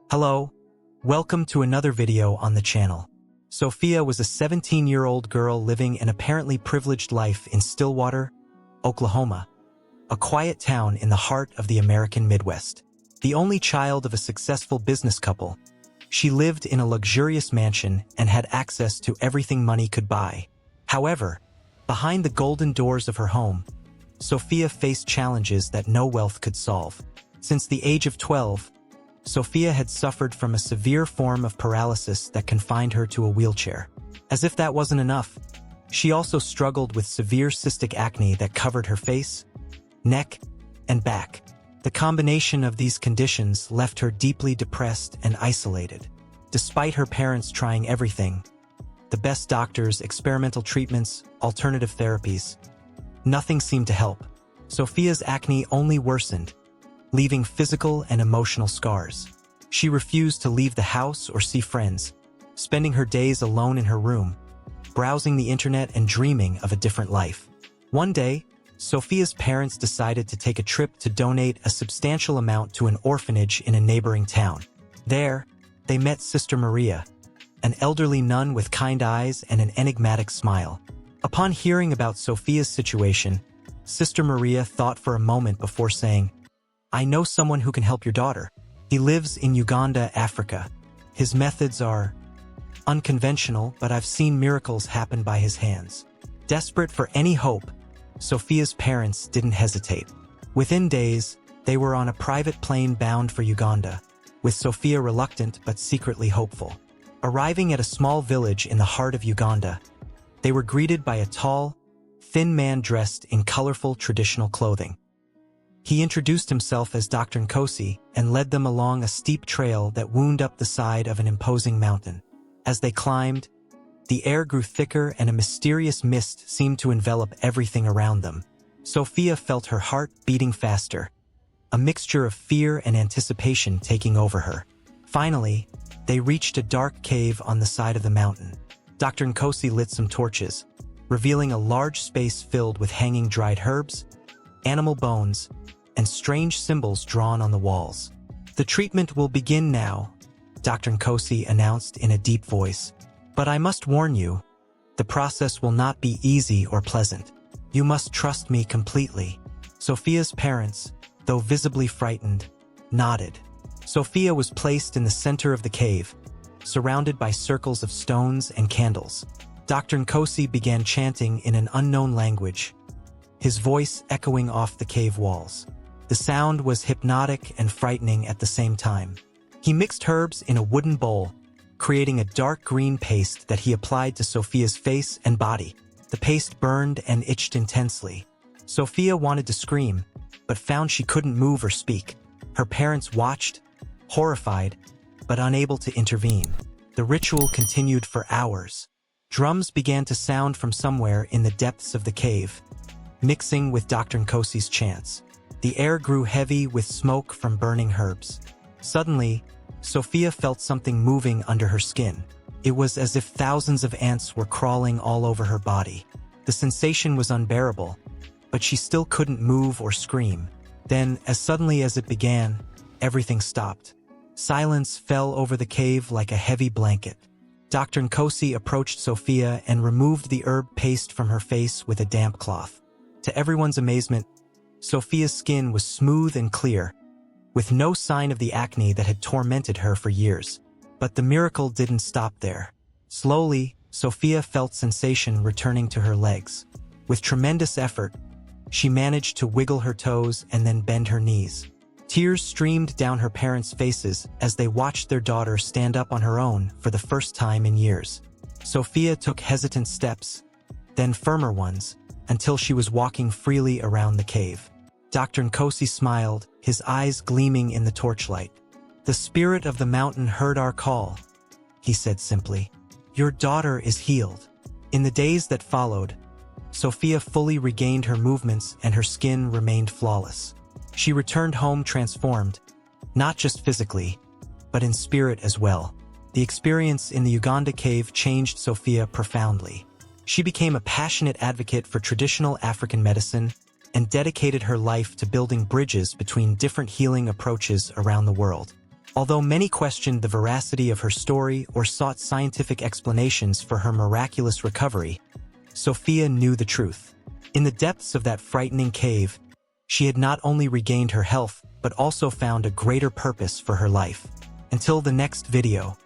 Hello, welcome to another video on the channel. Sophia was a 17-year-old girl living an apparently privileged life in Stillwater, Oklahoma, a quiet town in the heart of the American Midwest. The only child of a successful business couple, she lived in a luxurious mansion and had access to everything money could buy. However, behind the golden doors of her home, Sophia faced challenges that no wealth could solve. Since the age of 12, Sophia had suffered from a severe form of paralysis that confined her to a wheelchair. As if that wasn't enough, she also struggled with severe cystic acne that covered her face, neck, and back. The combination of these conditions left her deeply depressed and isolated. Despite her parents trying everything, the best doctors, experimental treatments, alternative therapies, nothing seemed to help. Sophia's acne only worsened, leaving physical and emotional scars. She refused to leave the house or see friends, spending her days alone in her room, browsing the internet and dreaming of a different life. One day, Sophia's parents decided to take a trip to donate a substantial amount to an orphanage in a neighboring town. There, they met Sister Maria, an elderly nun with kind eyes and an enigmatic smile. Upon hearing about Sophia's situation, Sister Maria thought for a moment before saying, "I know someone who can help your daughter. He lives in Uganda, Africa. His methods are unconventional, but I've seen miracles happen by his hands." Desperate for any hope, Sophia's parents didn't hesitate. Within days, they were on a private plane bound for Uganda, with Sophia reluctant but secretly hopeful. Arriving at a small village in the heart of Uganda, they were greeted by a tall, thin man dressed in colorful traditional clothing. He introduced himself as Dr. Nkosi and led them along a steep trail that wound up the side of an imposing mountain. As they climbed, the air grew thicker and a mysterious mist seemed to envelop everything around them. Sophia felt her heart beating faster, a mixture of fear and anticipation taking over her. Finally, they reached a dark cave on the side of the mountain. Dr. Nkosi lit some torches, revealing a large space filled with hanging dried herbs, animal bones, and strange symbols drawn on the walls. "The treatment will begin now," Dr. Nkosi announced in a deep voice. "But I must warn you, the process will not be easy or pleasant. You must trust me completely." Sophia's parents, though visibly frightened, nodded. Sophia was placed in the center of the cave, surrounded by circles of stones and candles. Dr. Nkosi began chanting in an unknown language, his voice echoing off the cave walls. The sound was hypnotic and frightening at the same time. He mixed herbs in a wooden bowl, creating a dark green paste that he applied to Sophia's face and body. The paste burned and itched intensely. Sophia wanted to scream, but found she couldn't move or speak. Her parents watched, horrified, but unable to intervene. The ritual continued for hours. Drums began to sound from somewhere in the depths of the cave, mixing with Dr. Nkosi's chants. The air grew heavy with smoke from burning herbs. Suddenly, Sophia felt something moving under her skin. It was as if thousands of ants were crawling all over her body. The sensation was unbearable, but she still couldn't move or scream. Then, as suddenly as it began, everything stopped. Silence fell over the cave like a heavy blanket. Dr. Nkosi approached Sophia and removed the herb paste from her face with a damp cloth. To everyone's amazement, Sophia's skin was smooth and clear, with no sign of the acne that had tormented her for years. But the miracle didn't stop there. Slowly, Sophia felt sensation returning to her legs. With tremendous effort, she managed to wiggle her toes and then bend her knees. Tears streamed down her parents' faces as they watched their daughter stand up on her own for the first time in years. Sophia took hesitant steps, then firmer ones, until she was walking freely around the cave. Dr. Nkosi smiled, his eyes gleaming in the torchlight. "The spirit of the mountain heard our call," he said simply. "Your daughter is healed." In the days that followed, Sophia fully regained her movements and her skin remained flawless. She returned home transformed, not just physically, but in spirit as well. The experience in the Uganda cave changed Sophia profoundly. She became a passionate advocate for traditional African medicine and dedicated her life to building bridges between different healing approaches around the world. Although many questioned the veracity of her story or sought scientific explanations for her miraculous recovery, Sophia knew the truth. In the depths of that frightening cave, she had not only regained her health, but also found a greater purpose for her life. Until the next video,